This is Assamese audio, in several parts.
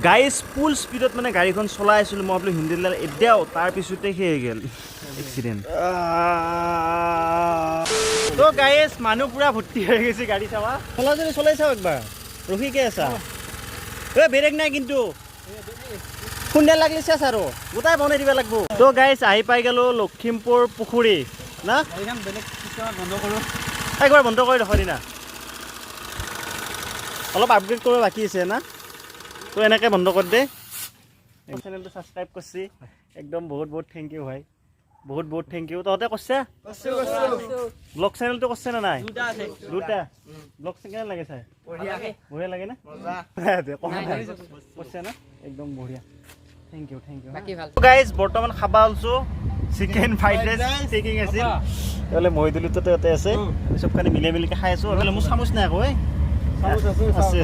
গাইজ ফুল স্পীডত মানে গাড়ীখন চলাই আছিলোঁ মই বোলো হিন্দীলাল এতিয়াও তাৰপিছতে সেই হৈ গ'ল এক্সিডেণ্ট তো গাইজ মানুহ পূৰা ভৰ্তি হৈ গৈছে গাড়ী চাবা চলা যদি চলাই চাওঁ একবাৰ ৰখিকে আছা এই বেলেগ নাই কিন্তু খুন্দিয়া লাগিলে চেছ আৰু গোটাই বনাই দিব লাগিব তো গাইজ আহি পাই গ'লোঁ লখিমপুৰ পুখুৰী না একবাৰ বন্ধ কৰি দেখুৱাই দিনা অলপ আপগ্ৰেড কৰিব বাকী আছে না তো এনেকৈ বন্ধ কৰি দে চেনেলটো ছাবস্ক্ৰাইব কৰিছি একদম বহুত বহুত থেংক ইউ ভাই বহুত বহুত থেংক ইউ তহঁতে কৰিছে ব্লগ চেনেলটো কৰিছে নে নাই দুটা ব্লগ কেনে লাগে চাই বঢ়িয়া লাগে না কৰিছে না একদম বঢ়িয়া থেংক ইউ গাইজ বৰ্তমান খাবা ওলছো চিকেন ফ্ৰাইড ৰাইচ টেকিং আছিল এইফালে মহিদুলিতো তাতে আছে চবখানি মিলাই মিলিকে খাই আছোঁ এইফালে মোৰ চামুচ নাই আকৌ আছে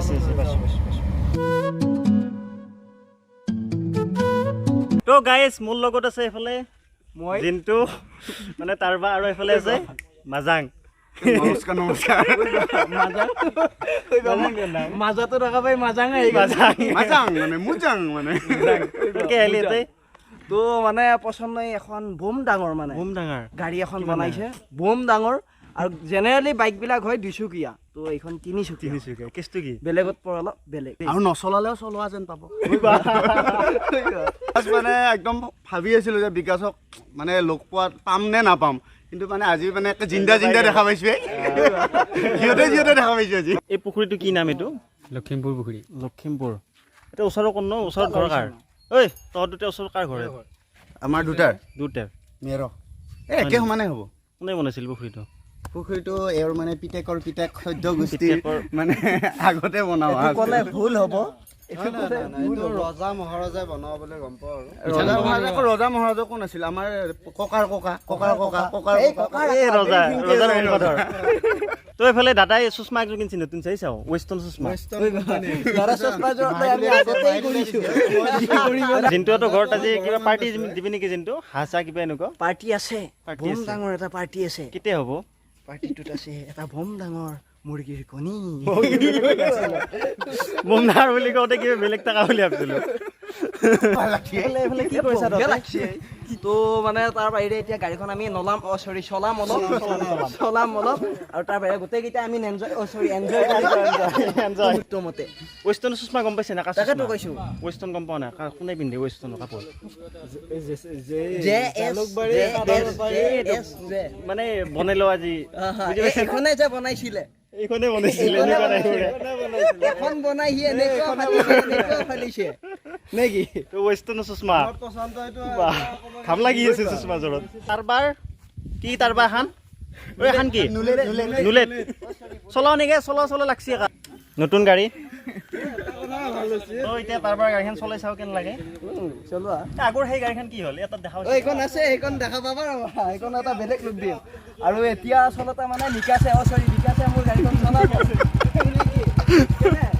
তো গাইজ মোৰ লগত আছে এইফালে মই জিন্তু মানে তাৰবা আৰু এইফালে আছে মাজাং নমস্কাৰ মাজাটো দেখা পাই মাজাং মানে তো মানে পচন্দ এখন বোম ডাঙৰ মানে বোম ডাঙৰ গাড়ী এখন বনাইছে বোম ডাঙৰ আৰু জেনেৰেলি বাইকবিলাক হয় 200 তো এইখন 300 কেছটো কি বেলেগত পৰা অলপ বেলেগ আৰু নচলালেও চলোৱা যেন পাব মানে একদম ভাবি আছিলোঁ যে বিকাশক মানে লগ পোৱাত পাম নে নাপাম কিন্তু মানে আজি মানে জিন্দা দেখা পাইছোঁ সিহঁতে দেখা পাইছোঁ আজি এই পুখুৰীটো কি নাম এইটো লখিমপুৰ পুখুৰী লখিমপুৰ এতিয়া ওচৰৰ কোন ওচৰত ঘৰ কাৰ ঐ তহঁত দুটা ওচৰত কাৰ ঘৰ আমাৰ দুটাৰ মেৰ একে সমানে হ'ব কোনে বনাইছিল পুখুৰীটো এওঁৰ মানে পিতেক সদ্য গোষ্ঠীৰ মানে আগতে বনাওঁ ক'লে ভুল হ'ব ৰজা মহাৰজাই বনোৱা বুলি গম পাওঁ আৰু ৰজা মহাৰজা কোন আছিল আমাৰ ককাৰ তো এইফালে দাদাই চশমা একযোৰ কিনিছে নতুন চাই চাওঁ ৱেষ্টাৰ্ণ চশমা জিন্তুহঁতৰ ঘৰত আজি কিবা পাৰ্টি দিবি নেকি জিন্তু হাঁহ চাহ কিবা এনেকুৱা পাৰ্টি আছে বোম ডাঙৰ এটা পাৰ্টি আছে কেতিয়া হ'ব পাৰ্টিটোত আছে এটা বোম ডাঙৰ মুৰ্গীৰ কণী বোম ডাঙৰ বুলি কওঁতে কিবা বেলেগ টকা বুলি ভাবিছিলোঁ কি কৰিছা তো মানে তাৰ বাহিৰে এতিয়া গাড়ীখন আমি নলাম চলাম অলপ আৰু তাৰ বাহিৰে গোটেইকেইটা আমি এনজয় মতে ৱেষ্টাৰ্ণ চশমা গম পাইছে না তাকেতো কৈছোঁ ৱেষ্টাৰ্ণ গম পোৱা নাই কোনে পিন্ধে ৱেষ্টাৰ্ণ কাপোৰ মানে বনাই লওঁ আজি এইখনে যে বনাইছিলে এইখনে বনাইছিলে এখন বনাই সি এনেকুৱা ফালিছে নেকি তো ৱেষ্টাৰ্ণ চশমা খাম লাগি আছে চশমা জোৰত তাৰবাৰ খান কি নুলেট চলাও নেকি চলা লাগছি নতুন গাড়ী এতিয়া তাৰবাৰ গাড়ীখন চলাই চাওঁ কেনে লাগে চলোৱা আগৰ সেই গাড়ীখন কি হ'ল এটা দেখা এইখন আছে সেইখন দেখা পাবা এইখন এটা বেলেগ লুক দিম আৰু এতিয়া আচলতে মানে নিকাছে মোৰ গাড়ীখন চলাব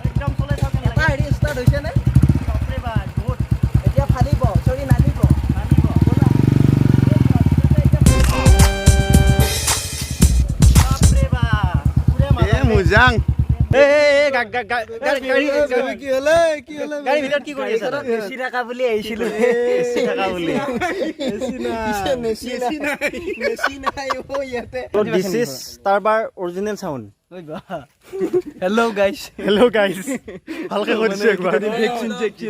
একদম চলাই চাওঁ কেনে লাগে হেৰি ষ্টাৰ্ট হৈছে নে এতিয়া ফালিব নামিব মুজাং গাড়ী ভিতৰত কি কৰি আছে নেচি থাকা বুলি আহিছিলো দিছ ইজ তাৰবাৰ অৰিজিনেল চাউণ্ড হেল্ল' গাইছ ভালকে কৈছো একবাৰ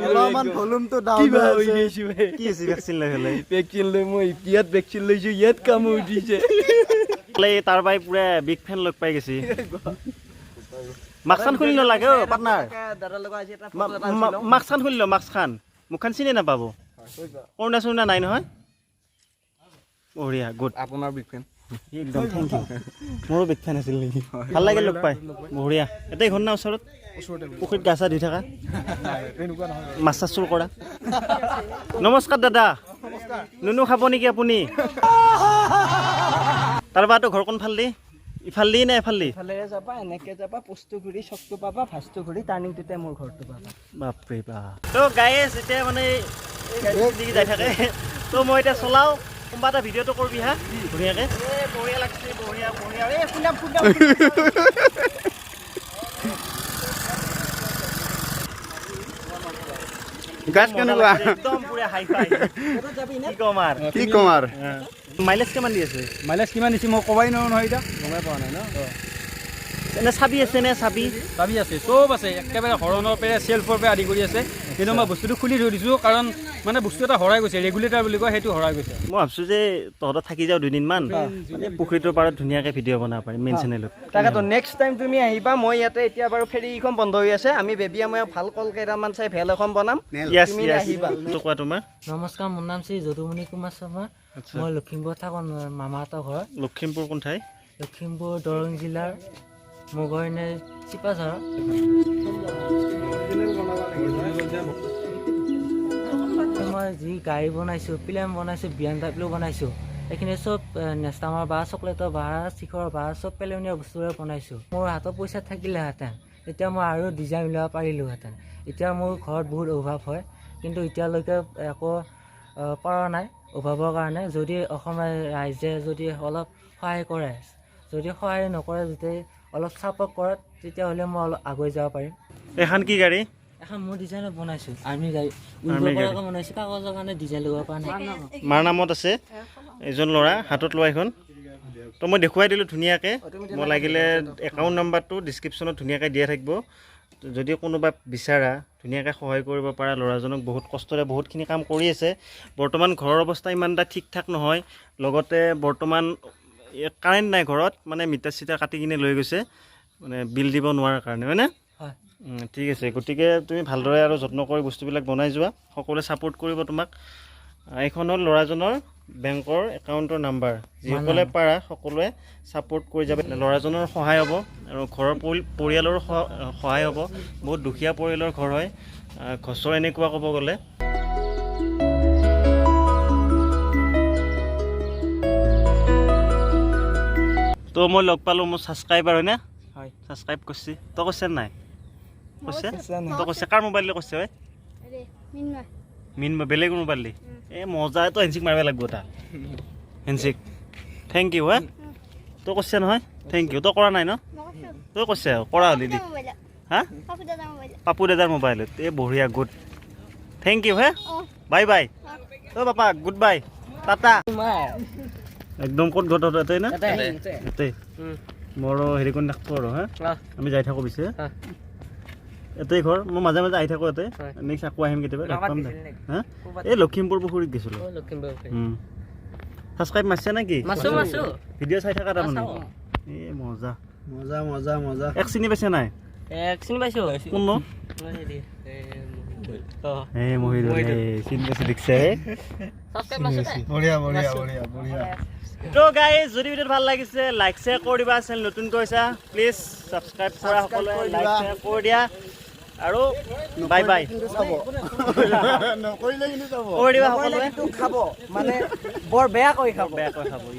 অলপমান ভলিউমটো ডাউন হৈ গৈছে কি আছে ভেকচিন লৈ পেলাই ভেকচিন লৈ মই ইয়াত ভেকচিন লৈছো ইয়াত কাম উঠিছে তাৰবাই পুৰা বিগ ফেন লগ পাই গৈছে মাস্কখান খুলি নালাগে পাৰ্টনাৰ মাস্কখান খুলি ল মাস্কখান মুখখান চিনি নাপাব কৰোণা নাই নহয় বঢ়িয়া গুড আপোনাৰ বিগ ফেন একদম থেংক ইউ মোৰো বিগ ফেন আছিল নেকি ভাল লাগিল লগ পাই বঢ়িয়া এটাই ঘৰ না ওচৰত পুখুৰীত গা চা ধুই থাকা মাছ চাছ চুৰ কৰা নমস্কাৰ দাদা নুনু খাব নেকি আপুনি তাৰপৰাতো ঘৰখন ভাল দি ইফাল দি নে এফাল দি যাবা এনেকে যাবা পোষ্টটো ঘূৰি চকটো পাবা ফাৰ্ষ্টটো ঘূৰি টাৰ্ণিংটোতে মোৰ ঘৰটো পাবা বাপৰে বাপ তো গাইজ এতিয়া মানে যাই থাকে তো মই এতিয়া চলাওঁ কোনোবা এটা ভিডিঅ'টো কৰিবি হা ধুনীয়াকে বঢ়িয়া লাগছে বঢ়িয়া গাছ কেনেকুৱা একদম পুৰা হাই ফাই কি ক'ম আৰু কি ক'ম আৰু মাইলেজ কিমান দি আছে মাইলেজ কিমান দিছে মই ক'বাই নোৱাৰো নহয় এতিয়া গমেই পোৱা নাই ন এনে চাবি আছে নে চাবি চাবি আছে চব আছে একেবাৰে হৰণৰ পৰা চেল্ফৰ পৰা আদি কৰি আছে কিন্তু মই বস্তুটো খুলি থৈ দিছোঁ কাৰণ মানে বস্তু এটা হৰাই গৈছে ৰেগুলেটাৰ বুলি কয় সেইটো হৰাই গৈছে মই ভাবছোঁ যে তহঁতৰ থাকি যাওঁ দুদিনমান মানে পুখুৰীটোৰ পাৰত ধুনীয়াকৈ ভিডিঅ' বনাব পাৰিম মেইন চেনেলত তাকেতো নেক্সট টাইম তুমি আহিবা মই ইয়াতে এতিয়া বাৰু ফেৰীখন বন্ধ হৈ আছে আমি বেবিয়া মই ভাল কল কেইটামান চাই ভেল এখন বনাম য়েছ তুমি য়েছ আহিবা তো কোৱা তোমাৰ নমস্কাৰ মোৰ নাম শ্ৰী যদুমণি কুমাৰ শৰ্মা মই লখিমপুৰ থাকোঁ মামাহঁতৰ ঘৰ লখিমপুৰ কোন ঠাই লখিমপুৰ দৰং জিলাৰ মোৰ ঘৰ এনে চিপাঝাৰ মই যি গাড়ী বনাইছোঁ প্লেন বনাইছোঁ BMW বনাইছোঁ এইখিনি চব নেষ্টামৰ বা চকলেটৰ বা শিখৰৰ বা চব পেলনীয়া বস্তুৰে বনাইছোঁ মোৰ হাতত পইচা থাকিলেহেঁতেন তেতিয়া মই আৰু ডিজাইন উলিয়াব পাৰিলোঁহেঁতেন এতিয়া মোৰ ঘৰত বহুত অভাৱ হয় কিন্তু এতিয়ালৈকে একো পৰা নাই অভাৱৰ কাৰণে যদি অসমৰ ৰাইজে যদি অলপ সহায় কৰে যদি সহায় নকৰে যদি অলপ ছাপোৰ্ট কৰে তেতিয়াহ'লে মই অলপ আগুৱাই যাব পাৰিম এখন কি গাড়ী এখন মোৰ ডিজাইনত বনাইছোঁ আৰ্মি গাড়ী আৰ্মি গাড়ী। বনাইছোঁ কাগজৰ কাৰণে ডিজাইন লগাব পৰা নাই মাৰ নামত আছে এজন ল'ৰা হাতত লোৱা এখন তো মই দেখুৱাই দিলোঁ ধুনীয়াকৈ মই লাগিলে একাউণ্ট নাম্বাৰটো ডিছক্ৰিপশ্যনত ধুনীয়াকৈ দিয়া থাকিব যদি কোনোবা বিচাৰা ধুনীয়াকৈ সহায় কৰিব পাৰা ল'ৰাজনক বহুত কষ্টৰে বহুতখিনি কাম কৰি আছে বৰ্তমান ঘৰৰ অৱস্থা ইমান এটা ঠিক ঠাক নহয় লগতে বৰ্তমান কাৰেণ্ট নাই ঘৰত মানে মিটাৰ চিটাৰ কাটি কিনে লৈ গৈছে মানে বিল দিব নোৱাৰাৰ কাৰণে হয়নে হয় ঠিক আছে গতিকে তুমি ভালদৰে আৰু যত্ন কৰি বস্তুবিলাক বনাই যোৱা সকলোৱে ছাপোৰ্ট কৰিব তোমাক এইখন হ'ল ল'ৰাজনৰ বেংকৰ একাউণ্টৰ নাম্বাৰ যিসকলে পাৰা সকলোৱে ছাপোৰ্ট কৰি যাবে ল'ৰাজনৰ সহায় হ'ব আৰু ঘৰৰ পৰিয়ালৰো সহায় হ'ব বহুত দুখীয়া পৰিয়ালৰ ঘৰ হয় ঘছৰ এনেকুৱা ক'ব গ'লে তো মই লগ পালোঁ মোৰ ছাবস্ক্ৰাইবাৰ হয়নে হয় ছাবস্ক্ৰাইব কৰিছে তই কৈছে নাই কৈছে তই কৈছে কাৰ মোবাইল দি কৈছে হয় মিন বেলেগ মোবাইল দি এই মজা তই হেঞ্চিক মাৰিব লাগিব তাৰ হেঞ্চিক থেংক ইউ হা তই কৈছে নহয় থেংক ইউ তই কৰা নাই ন তই কৈছে কৰা হ'লি দি হা পাপু দাদাৰ মোবাইলত এই বঢ়িয়া গুড থেংক ইউ হে বাই বাই তই পাপা গুড বাই টাটা একদম ক'ত ঘৰ তহঁতে না এতে মোৰ হেৰি কৰি নাখো আৰু হা আমি যাই থাকোঁ পিছে এতেই ঘৰ মই মাজে মাজে আহি থাকোঁ ইয়াতে নেক্সট আকৌ আহিম কেতিয়াবা লগ পাম দে হা এই লখিমপুৰ পুখুৰীত গৈছিলোঁ ছাবস্ক্ৰাইব মাৰিছে নেকি ভিডিঅ' চাই থকা তাৰমানে এই মজা মজা মজা মজা এক চিনি পাইছে নাই চিনি পাইছোঁ কোন ন এই মহিদুল চিনি পাইছে দেখিছে বঢ়িয়া বঢ়িয়া বঢ়িয়া বঢ়িয়া তো গাইজ যদি ভিডিঅ'টো ভাল লাগিছে লাইক শ্বেয়াৰ কৰি দিবা চেনেল নতুন কৈছা প্লিজ ছাবস্ক্ৰাইব কৰা সকলোৱে লাইক শ্বেয়াৰ কৰি দিয়া আৰু বাই বাই নকৰিলে কিন্তু কৰি দিবা সকলোৱে খাব মানে বৰ বেয়া কৰি খাব বেয়াকৈ খাব